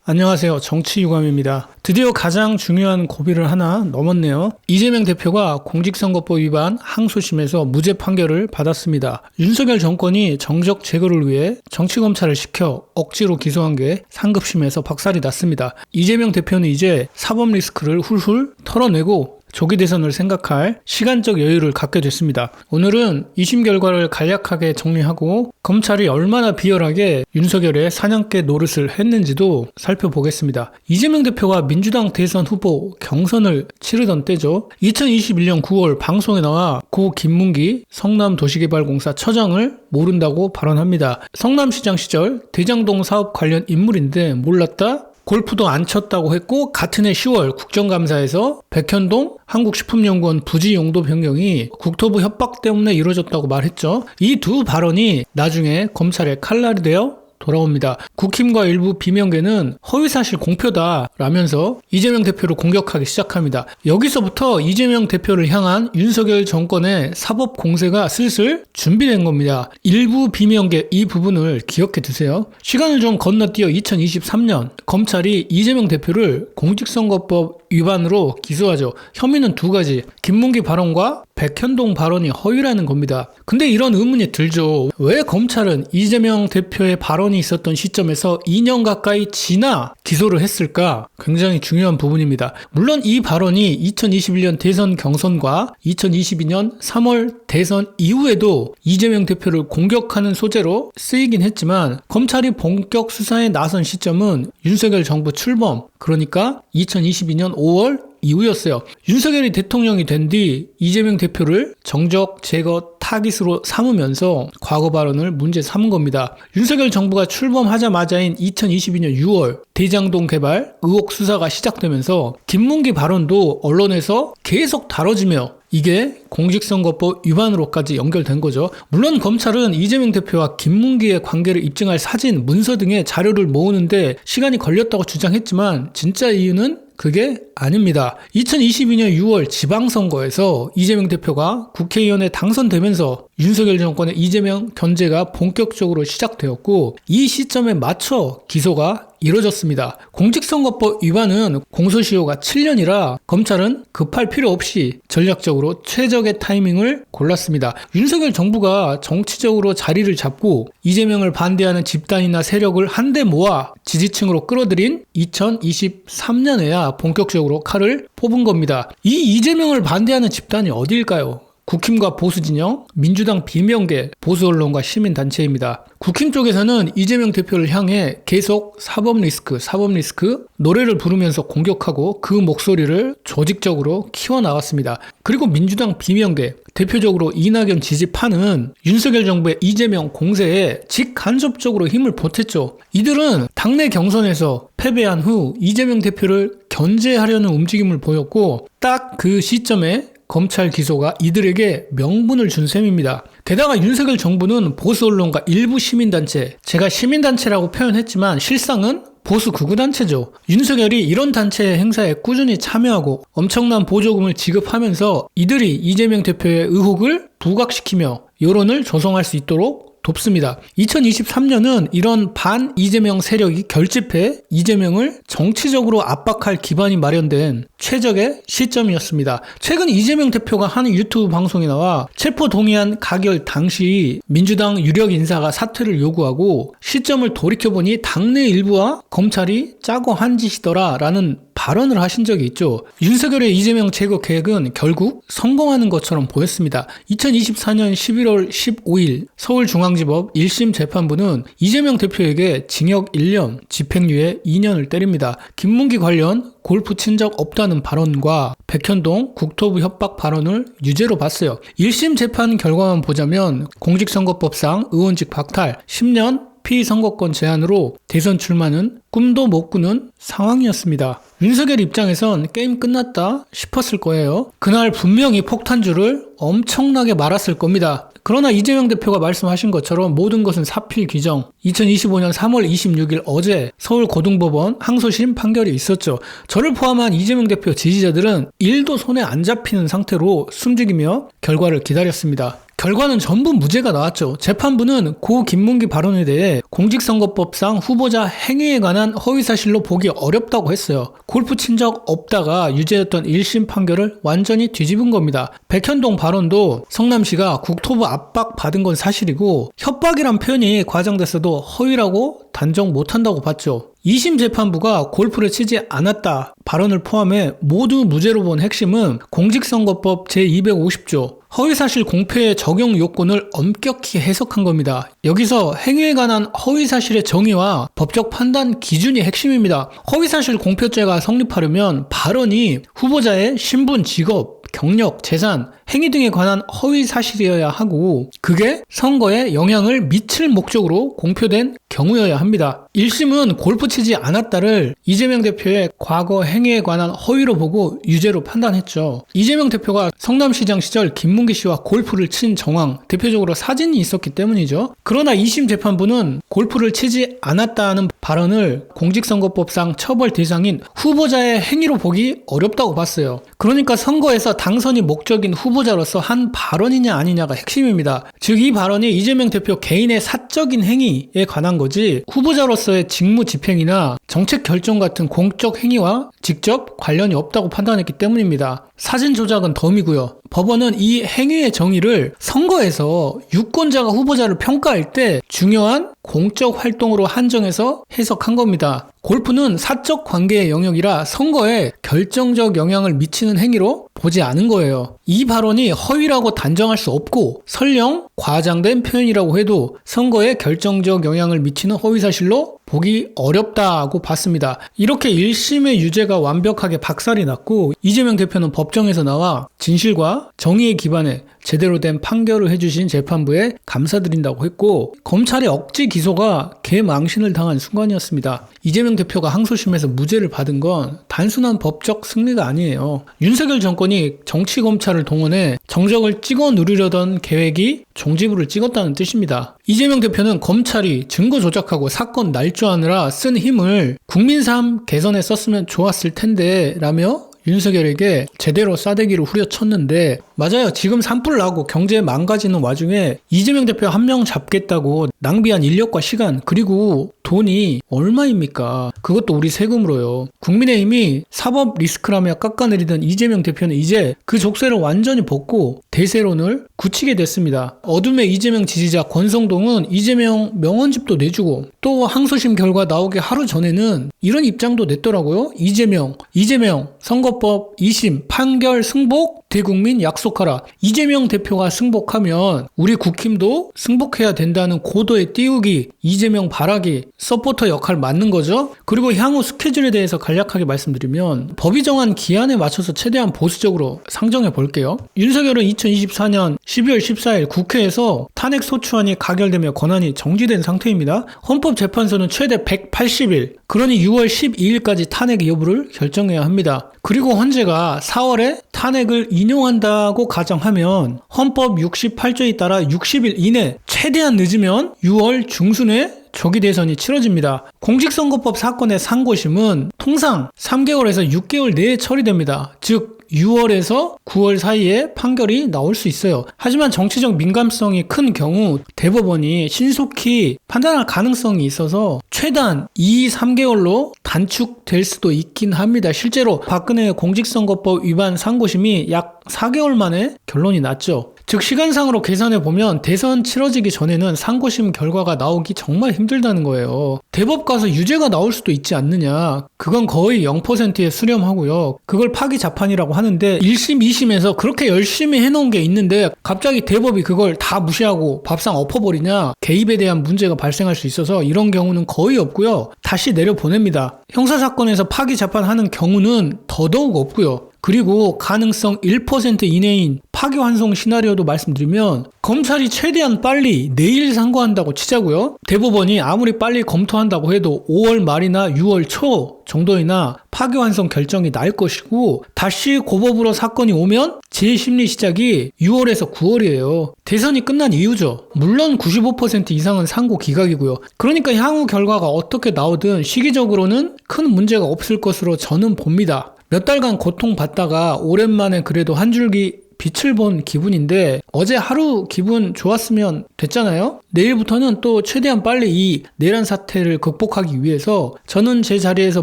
안녕하세요. 정치유감입니다. 드디어 가장 중요한 고비를 하나 넘었네요. 이재명 대표가 공직선거법 위반 항소심에서 무죄 판결을 받았습니다. 윤석열 정권이 정적 제거를 위해 정치검찰을 시켜 억지로 기소한 게 상급심에서 박살이 났습니다. 이재명 대표는 이제 사법 리스크를 훌훌 털어내고 조기 대선을 생각할 시간적 여유를 갖게 됐습니다. 오늘은 2심 결과를 간략하게 정리하고 검찰이 얼마나 비열하게 윤석열의 사냥개 노릇을 했는지도 살펴보겠습니다. 이재명 대표가 민주당 대선 후보 경선을 치르던 때죠. 2021년 9월 방송에 나와 고 김문기 성남도시개발공사 처장을 모른다고 발언합니다. 성남시장 시절 대장동 사업 관련 인물인데 몰랐다? 골프도 안 쳤다고 했고 같은 해 10월 국정감사에서 백현동 한국식품연구원 부지 용도 변경이 국토부 협박 때문에 이루어졌다고 말했죠. 이 두 발언이 나중에 검찰의 칼날이 되어 돌아옵니다. 국힘과 일부 비명계는 허위사실 공표다 라면서 이재명 대표를 공격하기 시작합니다. 여기서부터 이재명 대표를 향한 윤석열 정권의 사법 공세가 슬슬 준비된 겁니다. 일부 비명계 이 부분을 기억해 두세요. 시간을 좀 건너뛰어 2023년 검찰이 이재명 대표를 공직선거법 위반으로 기소하죠. 혐의는 두 가지. 김문기 발언과 백현동 발언이 허위라는 겁니다. 근데 이런 의문이 들죠. 왜 검찰은 이재명 대표의 발언이 있었던 시점에서 2년 가까이 지나 기소를 했을까? 굉장히 중요한 부분입니다. 물론 이 발언이 2021년 대선 경선과 2022년 3월 대선 이후에도 이재명 대표를 공격하는 소재로 쓰이긴 했지만 검찰이 본격 수사에 나선 시점은 윤석열 정부 출범, 그러니까 2022년 5월 이후였어요. 윤석열이 대통령이 된 뒤 이재명 대표를 정적 제거 타깃으로 삼으면서 과거 발언을 문제 삼은 겁니다. 윤석열 정부가 출범하자마자인 2022년 6월 대장동 개발 의혹 수사가 시작되면서 김문기 발언도 언론에서 계속 다뤄지며 이게 공직선거법 위반으로까지 연결된 거죠. 물론 검찰은 이재명 대표와 김문기의 관계를 입증할 사진, 문서 등의 자료를 모으는데 시간이 걸렸다고 주장했지만 진짜 이유는 그게 아닙니다. 2022년 6월 지방선거에서 이재명 대표가 국회의원에 당선되면서 윤석열 정권의 이재명 견제가 본격적으로 시작되었고 이 시점에 맞춰 기소가 이뤄졌습니다. 공직선거법 위반은 공소시효가 7년이라 검찰은 급할 필요 없이 전략적으로 최적의 타이밍을 골랐습니다. 윤석열 정부가 정치적으로 자리를 잡고 이재명을 반대하는 집단이나 세력을 한데 모아 지지층으로 끌어들인 2023년에야 본격적으로 칼을 뽑은 겁니다. 이 이재명을 반대하는 집단이 어디일까요? 국힘과 보수진영, 민주당 비명계, 보수언론과 시민단체입니다. 국힘 쪽에서는 이재명 대표를 향해 계속 사법 리스크 노래를 부르면서 공격하고 그 목소리를 조직적으로 키워나갔습니다. 그리고 민주당 비명계, 대표적으로 이낙연 지지파는 윤석열 정부의 이재명 공세에 직간접적으로 힘을 보탰죠. 이들은 당내 경선에서 패배한 후 이재명 대표를 견제하려는 움직임을 보였고 딱 그 시점에 검찰 기소가 이들에게 명분을 준 셈입니다. 게다가 윤석열 정부는 보수 언론과 일부 시민단체, 제가 시민단체라고 표현했지만 실상은 보수 극우단체죠. 윤석열이 이런 단체 행사에 꾸준히 참여하고 엄청난 보조금을 지급하면서 이들이 이재명 대표의 의혹을 부각시키며 여론을 조성할 수 있도록 돕습니다. 2023년은 이런 반 이재명 세력이 결집해 이재명을 정치적으로 압박할 기반이 마련된 최적의 시점이었습니다. 최근 이재명 대표가 하는 유튜브 방송에 나와 체포 동의안 가결 당시 민주당 유력 인사가 사퇴를 요구하고 시점을 돌이켜보니 당내 일부와 검찰이 짜고 한 짓이더라 라는 발언을 하신 적이 있죠. 윤석열의 이재명 제거 계획은 결국 성공하는 것처럼 보였습니다. 2024년 11월 15일 서울중앙지법 1심 재판부는 이재명 대표에게 징역 1년, 집행유예 2년을 때립니다. 김문기 관련 골프 친 적 없다는 발언과 백현동 국토부 협박 발언을 유죄로 봤어요. 1심 재판 결과만 보자면 공직선거법상 의원직 박탈, 10년 피선거권 제한으로 대선 출마는 꿈도 못 꾸는 상황이었습니다. 윤석열 입장에선 게임 끝났다 싶었을 거예요. 그날 분명히 폭탄주를 엄청나게 말았을 겁니다. 그러나 이재명 대표가 말씀하신 것처럼 모든 것은 사필 규정. 2025년 3월 26일 어제 서울고등법원 항소심 판결이 있었죠. 저를 포함한 이재명 대표 지지자들은 일도 손에 안 잡히는 상태로 숨죽이며 결과를 기다렸습니다. 결과는 전부 무죄가 나왔죠. 재판부는 고 김문기 발언에 대해 공직선거법상 후보자 행위에 관한 허위사실로 보기 어렵다고 했어요. 골프 친 적 없다가 유죄였던 1심 판결을 완전히 뒤집은 겁니다. 백현동 발언도 성남시가 국토부 압박 받은 건 사실이고 협박이란 표현이 과장됐어도 허위라고 단정 못한다고 봤죠. 2심 재판부가 골프를 치지 않았다 발언을 포함해 모두 무죄로 본 핵심은 공직선거법 제250조 허위사실 공표의 적용 요건을 엄격히 해석한 겁니다. 여기서 행위에 관한 허위사실의 정의와 법적 판단 기준이 핵심입니다. 허위사실 공표죄가 성립하려면 발언이 후보자의 신분, 직업, 경력, 재산, 행위 등에 관한 허위 사실이어야 하고 그게 선거에 영향을 미칠 목적으로 공표된 경우여야 합니다. 1심은 골프 치지 않았다를 이재명 대표의 과거 행위에 관한 허위로 보고 유죄로 판단했죠. 이재명 대표가 성남시장 시절 김문기 씨와 골프를 친 정황, 대표적으로 사진이 있었기 때문이죠. 그러나 2심 재판부는 골프를 치지 않았다는 발언을 공직선거법상 처벌 대상인 후보자의 행위로 보기 어렵다고 봤어요. 그러니까 선거에서 당선이 목적인 후보자로서 한 발언이냐 아니냐가 핵심입니다. 즉 이 발언이 이재명 대표 개인의 사적인 행위에 관한 거지 후보자로서의 직무 집행이나 정책 결정 같은 공적 행위와 직접 관련이 없다고 판단했기 때문입니다. 사진 조작은 덤이고요. 법원은 이 행위의 정의를 선거에서 유권자가 후보자를 평가할 때 중요한 공적 활동으로 한정해서 해석한 겁니다. 골프는 사적 관계의 영역이라 선거에 결정적 영향을 미치는 행위로 보지 않은 거예요. 이 발언이 허위라고 단정할 수 없고 설령 과장된 표현이라고 해도 선거에 결정적 영향을 미치는 허위사실로 보기 어렵다고 봤습니다. 이렇게 1심의 유죄가 완벽하게 박살이 났고 이재명 대표는 법정에서 나와 진실과 정의에 기반해 제대로 된 판결을 해주신 재판부에 감사드린다고 했고 검찰의 억지 기소가 개망신을 당한 순간이었습니다. 이재명 대표가 항소심에서 무죄를 받은 건 단순한 법적 승리가 아니에요. 윤석열 정권이 정치검찰을 동원해 정적을 찍어 누리려던 계획이 종지부를 찍었다는 뜻입니다. 이재명 대표는 검찰이 증거 조작하고 사건 날조하느라 쓴 힘을 국민 삶 개선에 썼으면 좋았을 텐데 라며 윤석열에게 제대로 싸대기를 후려쳤는데 맞아요. 지금 산불 나고 경제 망가지는 와중에 이재명 대표 한 명 잡겠다고 낭비한 인력과 시간 그리고 돈이 얼마입니까? 그것도 우리 세금으로요. 국민의힘이 사법 리스크라며 깎아내리던 이재명 대표는 이제 그 족쇄를 완전히 벗고 대세론을 굳히게 됐습니다. 어둠의 이재명 지지자 권성동은 이재명 명언집도 내주고 또 항소심 결과 나오기 하루 전에는 이런 입장도 냈더라고요. 이재명 선거법 2심 판결 승복 대국민 약속하라. 이재명 대표가 승복하면 우리 국힘도 승복해야 된다는 고도의 띄우기, 이재명 바라기, 서포터 역할 맞는 거죠. 그리고 향후 스케줄에 대해서 간략하게 말씀드리면 법이 정한 기한에 맞춰서 최대한 보수적으로 상정해 볼게요. 윤석열은 2024년 12월 14일 국회에서 탄핵 소추안이 가결되며 권한이 정지된 상태입니다. 헌법재판소는 최대 180일, 그러니 6월 12일까지 탄핵 여부를 결정해야 합니다. 그리고 헌재가 4월에 탄핵을 인용한다고 가정하면 헌법 68조에 따라 60일 이내 최대한 늦으면 6월 중순에 조기 대선이 치러집니다. 공직선거법 사건의 상고심은 통상 3개월에서 6개월 내에 처리됩니다. 즉 6월에서 9월 사이에 판결이 나올 수 있어요. 하지만 정치적 민감성이 큰 경우 대법원이 신속히 판단할 가능성이 있어서 최단 2-3개월로 단축될 수도 있긴 합니다. 실제로 박근혜 공직선거법 위반 상고심이 약 4개월 만에 결론이 났죠. 즉 시간상으로 계산해보면 대선 치러지기 전에는 상고심 결과가 나오기 정말 힘들다는 거예요. 대법 가서 유죄가 나올 수도 있지 않느냐. 그건 거의 0%에 수렴하고요. 그걸 파기 자판이라고 하는데 1심, 2심에서 그렇게 열심히 해놓은 게 있는데 갑자기 대법이 그걸 다 무시하고 밥상 엎어버리냐. 개입에 대한 문제가 발생할 수 있어서 이런 경우는 거의 없고요. 다시 내려보냅니다. 형사사건에서 파기 자판하는 경우는 더더욱 없고요. 그리고 가능성 1% 이내인 파기환송 시나리오도 말씀드리면 검찰이 최대한 빨리 내일 상고한다고 치자고요. 대법원이 아무리 빨리 검토한다고 해도 5월 말이나 6월 초 정도이나 파기환송 결정이 날 것이고 다시 고법으로 사건이 오면 재심리 시작이 6월에서 9월이에요. 대선이 끝난 이유죠. 물론 95% 이상은 상고 기각이고요. 그러니까 향후 결과가 어떻게 나오든 시기적으로는 큰 문제가 없을 것으로 저는 봅니다. 몇 달간 고통받다가 오랜만에 그래도 한 줄기 빛을 본 기분인데 어제 하루 기분 좋았으면 됐잖아요. 내일부터는 또 최대한 빨리 이 내란 사태를 극복하기 위해서 저는 제 자리에서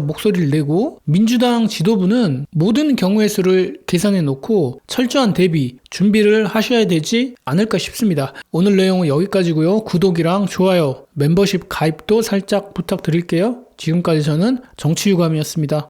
목소리를 내고 민주당 지도부는 모든 경우의 수를 계산해 놓고 철저한 대비, 준비를 하셔야 되지 않을까 싶습니다. 오늘 내용은 여기까지고요. 구독이랑 좋아요, 멤버십 가입도 살짝 부탁드릴게요. 지금까지 저는 정치유감이었습니다.